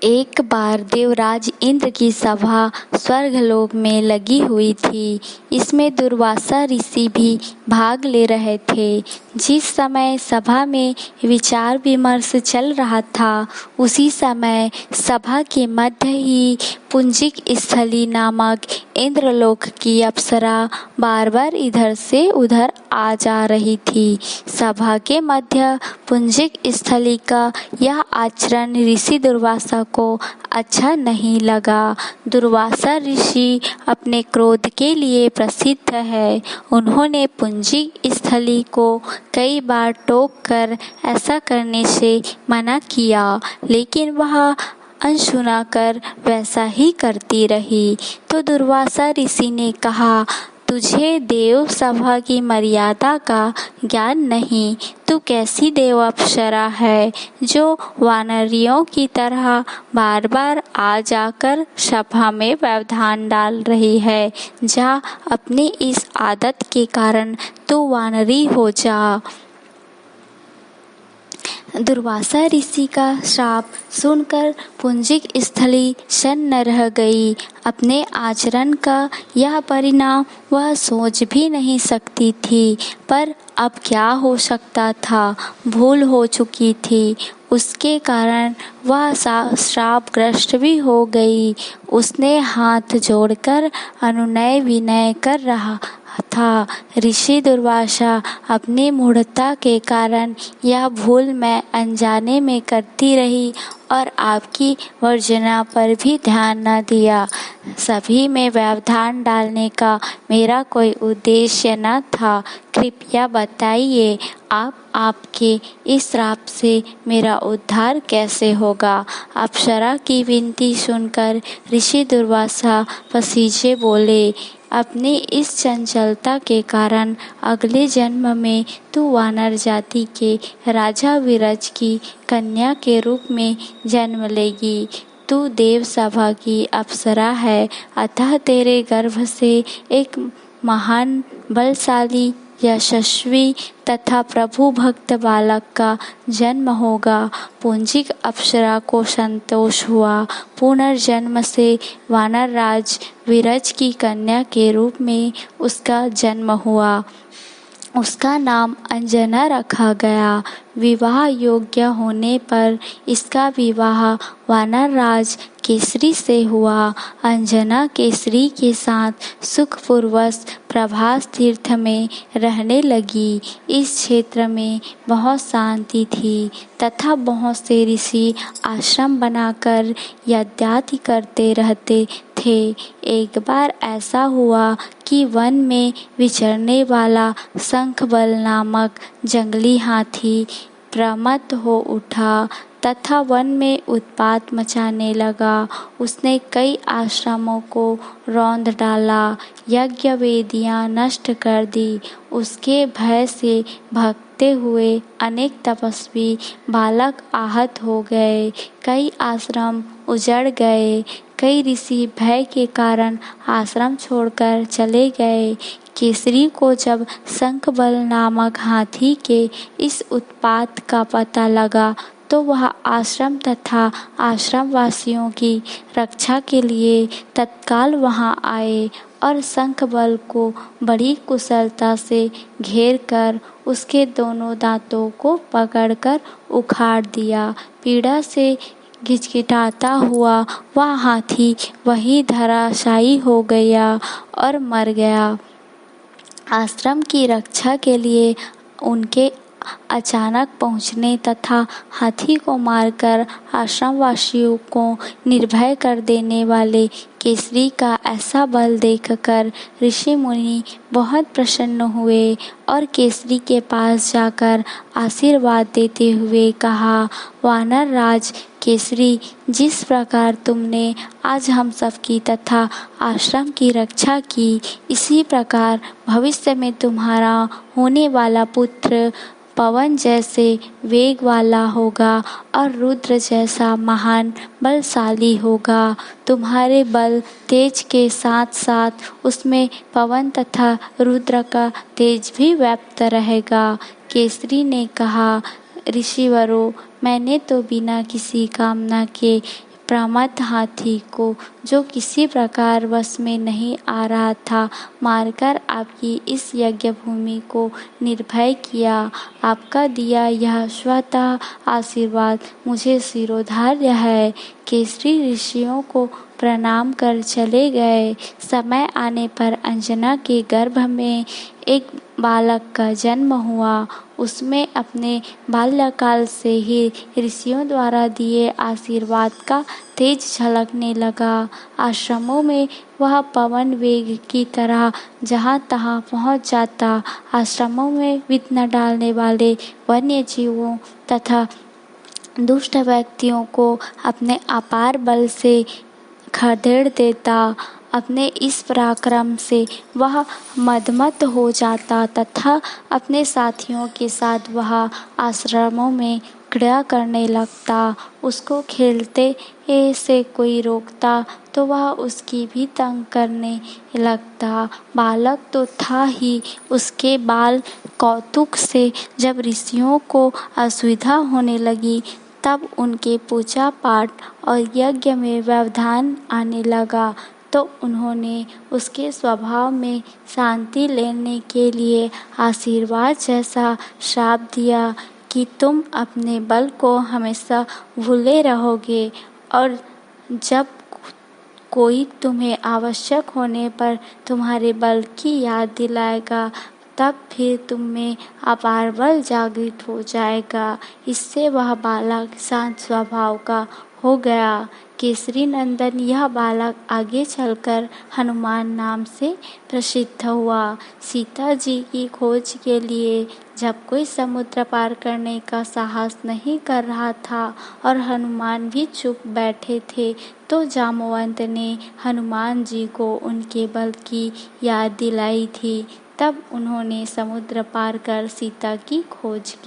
एक बार देवराज इंद्र की सभा स्वर्गलोक में लगी हुई थी। इसमें दुर्वासा ऋषि भी भाग ले रहे थे। जिस समय सभा में विचार विमर्श चल रहा था, उसी समय सभा के मध्य ही पुंजिक स्थली नामक इंद्रलोक की अप्सरा बार बार इधर से उधर आ जा रही थी। सभा के मध्य पुंजिक स्थली का यह आचरण ऋषि दुर्वासा को अच्छा नहीं लगा। दुर्वासा ऋषि अपने क्रोध के लिए प्रसिद्ध है। उन्होंने पुंजिक स्थली को कई बार टोक कर ऐसा करने से मना किया, लेकिन वह अनसुना कर वैसा ही करती रही। तो दुर्वासा ऋषि ने कहा, तुझे देव सभा की मर्यादा का ज्ञान नहीं। तू कैसी देव अप्सरा है जो वानरियों की तरह बार बार आ जाकर सभा में व्यवधान डाल रही है। जा, अपनी इस आदत के कारण तू वानरी हो जा। दुर्वासा ऋषि का श्राप सुनकर पुंजिक स्थली सन्न रह गई। अपने आचरण का यह परिणाम वह सोच भी नहीं सकती थी, पर अब क्या हो सकता था। भूल हो चुकी थी, उसके कारण वह श्रापग्रस्त भी हो गई। उसने हाथ जोड़कर अनुनय विनय कर रहा था, ऋषि दुर्वासा, अपनी मूढ़ता के कारण यह भूल मैं अनजाने में करती रही और आपकी वर्जना पर भी ध्यान न दिया। सभी में व्यवधान डालने का मेरा कोई उद्देश्य न था। कृपया बताइए, आपके इस श्राप से मेरा उद्धार कैसे होगा। अप्सरा की विनती सुनकर ऋषि दुर्वासा पसीजे बोले, अपनी इस चंचलता के कारण अगले जन्म में तू वानर जाति के राजा विरज की कन्या के रूप में जन्म लेगी। तू देव सभा की अप्सरा है, अतः तेरे गर्भ से एक महान बलशाली यशस्वी तथा प्रभु भक्त बालक का जन्म होगा। पुंजिक अप्सरा को संतोष हुआ। पुनर्जन्म से वानर राज विरज की कन्या के रूप में उसका जन्म हुआ। उसका नाम अंजना रखा गया। विवाह योग्य होने पर इसका विवाह वानर राज केसरी से हुआ। अंजना केसरी के साथ सुखपूर्वक प्रभास तीर्थ में रहने लगी। इस क्षेत्र में बहुत शांति थी तथा बहुत से ऋषि आश्रम बनाकर यज्ञादि करते रहते थे। एक बार ऐसा हुआ कि वन में विचरने वाला शंखबल नामक जंगली हाथी प्रमत्त हो उठा तथा वन में उत्पात मचाने लगा। उसने कई आश्रमों को रौंद डाला, यज्ञ वेदियां नष्ट कर दी। उसके भय से भागते हुए अनेक तपस्वी बालक आहत हो गए। कई आश्रम उजड़ गए। कई ऋषि भय के कारण आश्रम छोड़कर चले गए। केसरी को जब शंखबल नामक हाथी के इस उत्पात का पता लगा, तो वह आश्रम तथा आश्रम वासियों की रक्षा के लिए तत्काल वहां आए और शंखबल को बड़ी कुशलता से घेर कर उसके दोनों दांतों को पकड़कर उखाड़ दिया। पीड़ा से गिजगिटाता हुआ वह हाथी वहीं धराशायी हो गया और मर गया। आश्रम की रक्षा के लिए उनके अचानक पहुंचने तथा हाथी को मारकर आश्रमवासियों को निर्भय कर देने वाले केसरी का ऐसा बल देखकर ऋषि मुनि बहुत प्रसन्न हुए और केसरी के पास जाकर आशीर्वाद देते हुए कहा, वानर राज केसरी, जिस प्रकार तुमने आज हम सबकी तथा आश्रम की रक्षा की, इसी प्रकार भविष्य में तुम्हारा होने वाला पुत्र पवन जैसे वेग वाला होगा और रुद्र जैसा महान बलशाली होगा। तुम्हारे बल तेज के साथ साथ उसमें पवन तथा रुद्र का तेज भी व्याप्त रहेगा। केसरी ने कहा, ऋषिवरों, मैंने तो बिना किसी कामना के प्रमथ हाथी को, जो किसी प्रकार वश में नहीं आ रहा था, मारकर आपकी इस यज्ञ भूमि को निर्भय किया। आपका दिया यह स्वतः आशीर्वाद मुझे शिरोधार्य है। केसरी ऋषियों को प्रणाम कर चले गए। समय आने पर अंजना के गर्भ में एक बालक का जन्म हुआ। उसमें अपने बाल्यकाल से ही ऋषियों द्वारा दिए आशीर्वाद का तेज झलकने लगा। आश्रमों में वह पवन वेग की तरह जहाँ तहाँ पहुँच जाता। आश्रमों में विघ्न डालने वाले वन्य जीवों तथा दुष्ट व्यक्तियों को अपने अपार बल से खदेड़ देता। अपने इस पराक्रम से वह मदमस्त हो जाता तथा अपने साथियों के साथ वह आश्रमों में क्रीड़ा करने लगता। उसको खेलते से कोई रोकता तो वह उसकी भी तंग करने लगता। बालक तो था ही, उसके बाल कौतुक से जब ऋषियों को असुविधा होने लगी, तब उनके पूजा पाठ और यज्ञ में व्यवधान आने लगा, तो उन्होंने उसके स्वभाव में शांति लेने के लिए आशीर्वाद जैसा श्राप दिया कि तुम अपने बल को हमेशा भूले रहोगे, और जब कोई तुम्हें आवश्यक होने पर तुम्हारे बल की याद दिलाएगा, तब फिर तुम में अपार बल जागृत हो जाएगा। इससे वह बालक शांत स्वभाव का हो गया। केसरी नंदन यह बालक आगे चलकर हनुमान नाम से प्रसिद्ध हुआ। सीता जी की खोज के लिए जब कोई समुद्र पार करने का साहस नहीं कर रहा था और हनुमान भी चुप बैठे थे, तो जामवंत ने हनुमान जी को उनके बल की याद दिलाई थी। तब उन्होंने समुद्र पार कर सीता की खोज की।